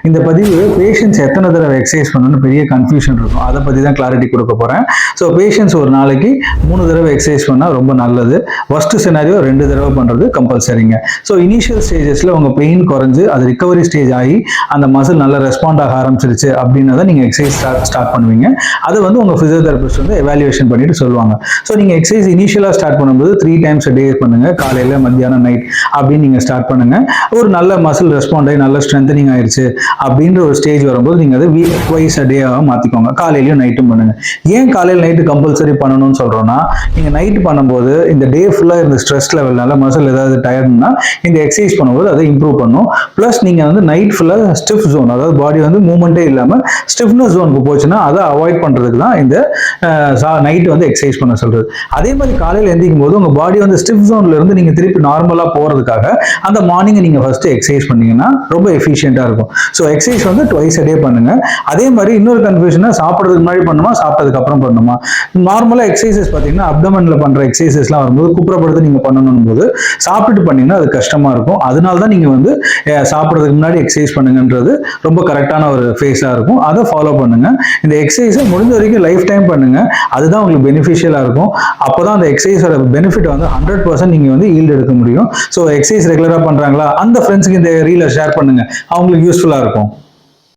இந்த பதிவு பேஷண்ட்ஸ் எத்தனை தடவை எக்ஸசைஸ் பண்ணணும்னு பெரிய கன்ஃபியூஷன் இருக்கும். அதை பற்றி தான் கிளாரிட்டி கொடுக்க போகிறேன். ஸோ பேஷண்ட்ஸ் ஒரு நாளைக்கு 3 தடவை எக்ஸசைஸ் பண்ணால் ரொம்ப நல்லது. ஃபர்ஸ்ட் சினாரியோ 2 தடவை பண்ணுறது கம்பல்சரிங்க. ஸோ இனிஷியல் ஸ்டேஜஸில் உங்கள் பெயின் குறைஞ்சு அது ரிகவரி ஸ்டேஜ் ஆகி அந்த மசில் நல்லா ரெஸ்பாண்ட் ஆக ஆரம்பிச்சிருச்சு அப்படின்னா தான் நீங்கள் எக்ஸசைஸ் ஸ்டார்ட் பண்ணுவீங்க. அதை வந்து உங்கள் ஃபிசியோதெரபிஸ்ட் வந்து எவாலுவேஷன் பண்ணிட்டு சொல்லுவாங்க. ஸோ நீங்கள் எக்ஸசைஸ் இனிஷியலாக ஸ்டார்ட் பண்ணும்போது 3 times a day பண்ணுங்கள். காலையில், மத்தியானம், நைட் அப்படின்னு நீங்கள் ஸ்டார்ட் பண்ணுங்கள். ஒரு நல்ல மசில் ரெஸ்பாண்ட் ஆகி நல்ல ஸ்ட்ரென்தனிங் ஆயிடுச்சு அப்படின்ற ஒரு ஸ்டேஜ் வரும்போது நீங்கள் அதை ட்வைஸ் a day மாற்றிக்கோங்க. காலையிலையும் நைட்டும் பண்ணுங்க. ஏன் காலையில் நைட்டு கம்பல்சரி பண்ணணும்னு சொல்கிறோன்னா, நீங்கள் நைட் பண்ணும்போது இந்த டே ஃபுல்லாக இருந்த ஸ்ட்ரெஸ் லெவல்னால மசில் ஏதாவது டயர்டுனா இந்த எக்ஸசைஸ் பண்ணும்போது அதை இம்ப்ரூவ் பண்ணும். ப்ளஸ் நீங்கள் வந்து நைட் ஃபுல்லாக ஸ்டிஃப் ஜோன், அதாவது பாடி வந்து மூவ்மெண்ட்டே இல்லாமல் ஸ்டிஃப்னஸ் ஜோனுக்கு போச்சுன்னா அதை அவாய்ட் பண்ணுறதுக்கு தான் இந்த நைட் வந்து எக்ஸசைஸ் பண்ண சொல்கிறது. அதே மாதிரி காலையில் எந்திக்கும் போது உங்கள் பாடி வந்து ஸ்டிஃப் ஜோன்ல இருந்து நீங்கள் திருப்பி நார்மலாக போகிறதுக்காக அந்த மார்னிங் நீங்கள் ஃபர்ஸ்ட் எக்ஸசைஸ் பண்ணீங்கன்னா ரொம்ப எஃபிஷியண்டாக இருக்கும். ஸோ எக்ஸசைஸ் வந்து ட்வைஸ் a day பண்ணுங்க. அதே மாதிரி இன்னொரு கன்ஃபியூஷனா, சாப்பிட்றதுக்கு முன்னாடி பண்ணுமா சாப்பிட்டதுக்கு அப்புறம் பண்ணுமா? நார்மலாக எக்ஸசைசஸ் பார்த்தீங்கன்னா அப்டமன்ல பண்ணுற எக்ஸசைஸ்லாம் வரும்போது குப்புறப்படுத்து நீங்கள் பண்ணணும் போது சாப்பிட்டுட்டு பண்ணீங்கன்னா அது கஷ்டமா இருக்கும். அதனால தான் நீங்கள் வந்து சாப்பிட்றதுக்கு முன்னாடி எக்ஸசைஸ் பண்ணுங்கன்றது ரொம்ப கரெக்டான ஒரு ஃபேஸாக இருக்கும். அதை ஃபாலோ பண்ணுங்க. இந்த எக்ஸசைஸை முடிஞ்ச வரைக்கும் லைஃப் டைம் பண்ணுங்க. அதுதான் உங்களுக்கு பெனிஃபிஷியலாக இருக்கும். அப்போ தான் அந்த எக்ஸசைஸோட பெனிஃபிட் வந்து 100% நீங்கள் வந்து ஈல்டு எடுக்க முடியும். ஸோ எக்ஸசைஸ் ரெகுலராக பண்ணுறாங்களா அந்த ஃப்ரெண்ட்ஸுக்கு இந்த ரீலை ஷேர் பண்ணுங்க, அவங்களுக்கு யூஸ்ஃபுல்லாக இருக்கும்.